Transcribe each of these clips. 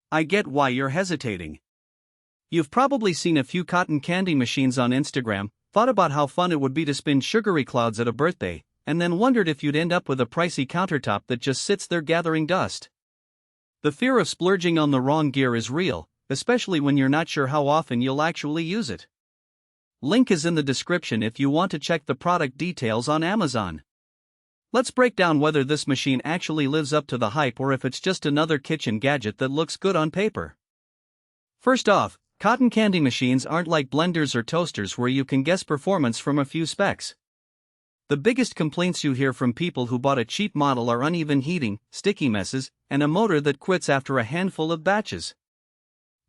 I get why you're hesitating. You've probably seen a few cotton candy machines on Instagram, thought about how fun it would be to spin sugary clouds at a birthday, and then wondered if you'd end up with a pricey countertop that just sits there gathering dust. The fear of splurging on the wrong gear is real, especially when you're not sure how often you'll actually use it. Link is in the description if you want to check the product details on Amazon. Let's break down whether this machine actually lives up to the hype or if it's just another kitchen gadget that looks good on paper. First off, cotton candy machines aren't like blenders or toasters where you can guess performance from a few specs. The biggest complaints you hear from people who bought a cheap model are uneven heating, sticky messes, and a motor that quits after a handful of batches.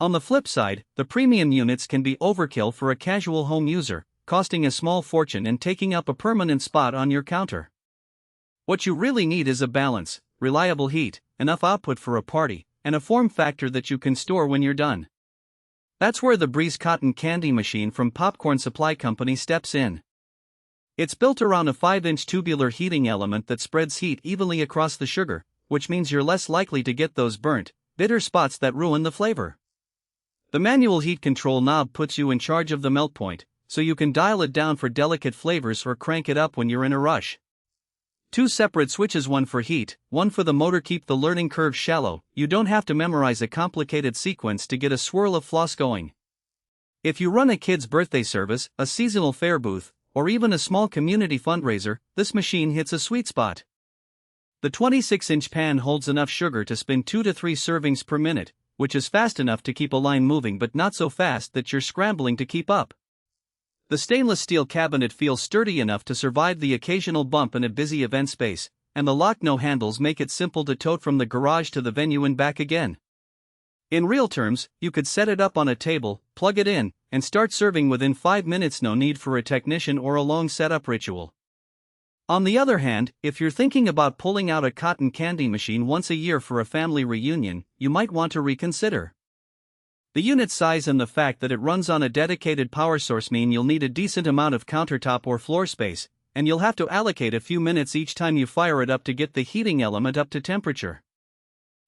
On the flip side, the premium units can be overkill for a casual home user, costing a small fortune and taking up a permanent spot on your counter. What you really need is a balance, reliable heat, enough output for a party, and a form factor that you can store when you're done. That's where the Breeze Cotton Candy Machine from Popcorn Supply Company steps in. It's built around a 5-inch tubular heating element that spreads heat evenly across the sugar, which means you're less likely to get those burnt, bitter spots that ruin the flavor. The manual heat control knob puts you in charge of the melt point, so you can dial it down for delicate flavors or crank it up when you're in a rush. 2 separate switches, one for heat, one for the motor, keep the learning curve shallow. You don't have to memorize a complicated sequence to get a swirl of floss going. If you run a kid's birthday service, a seasonal fair booth, or even a small community fundraiser, this machine hits a sweet spot. The 26-inch pan holds enough sugar to spin 2 to 3 servings per minute, which is fast enough to keep a line moving but not so fast that you're scrambling to keep up. The stainless steel cabinet feels sturdy enough to survive the occasional bump in a busy event space, and the lock-no handles make it simple to tote from the garage to the venue and back again. In real terms, you could set it up on a table, plug it in, and start serving within 5 minutes, no need for a technician or a long setup ritual. On the other hand, if you're thinking about pulling out a cotton candy machine once a year for a family reunion, you might want to reconsider. The unit size and the fact that it runs on a dedicated power source mean you'll need a decent amount of countertop or floor space, and you'll have to allocate a few minutes each time you fire it up to get the heating element up to temperature.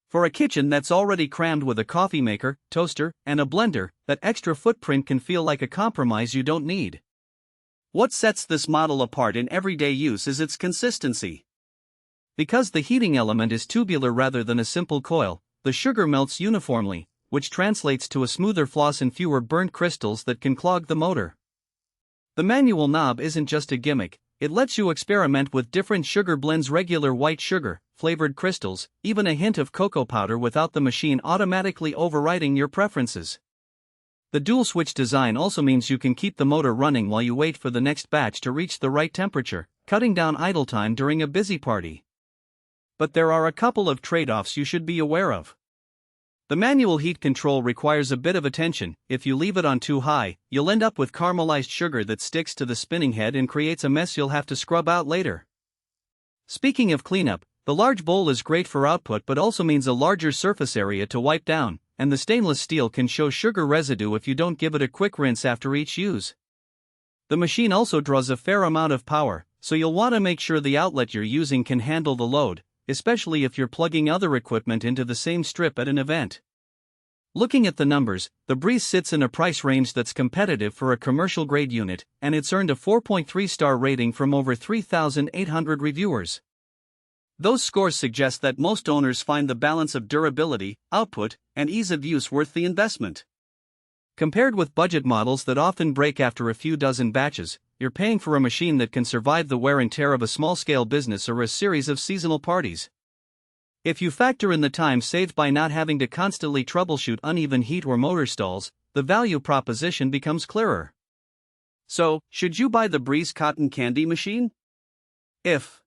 For a kitchen that's already crammed with a coffee maker, toaster, and a blender, that extra footprint can feel like a compromise you don't need. What sets this model apart in everyday use is its consistency. Because the heating element is tubular rather than a simple coil, the sugar melts uniformly, which translates to a smoother floss and fewer burnt crystals that can clog the motor. The manual knob isn't just a gimmick, it lets you experiment with different sugar blends, regular white sugar, flavored crystals, even a hint of cocoa powder without the machine automatically overriding your preferences. The dual switch design also means you can keep the motor running while you wait for the next batch to reach the right temperature, cutting down idle time during a busy party. But there are a couple of trade-offs you should be aware of. The manual heat control requires a bit of attention. If you leave it on too high, you'll end up with caramelized sugar that sticks to the spinning head and creates a mess you'll have to scrub out later. Speaking of cleanup, the large bowl is great for output but also means a larger surface area to wipe down, and the stainless steel can show sugar residue if you don't give it a quick rinse after each use. The machine also draws a fair amount of power, so you'll want to make sure the outlet you're using can handle the load, especially if you're plugging other equipment into the same strip at an event. Looking at the numbers, the Breeze sits in a price range that's competitive for a commercial-grade unit, and it's earned a 4.3-star rating from over 3,800 reviewers. Those scores suggest that most owners find the balance of durability, output, and ease of use worth the investment. Compared with budget models that often break after a few dozen batches, you're paying for a machine that can survive the wear and tear of a small-scale business or a series of seasonal parties. If you factor in the time saved by not having to constantly troubleshoot uneven heat or motor stalls, the value proposition becomes clearer. So, should you buy the Breeze Cotton Candy Machine? If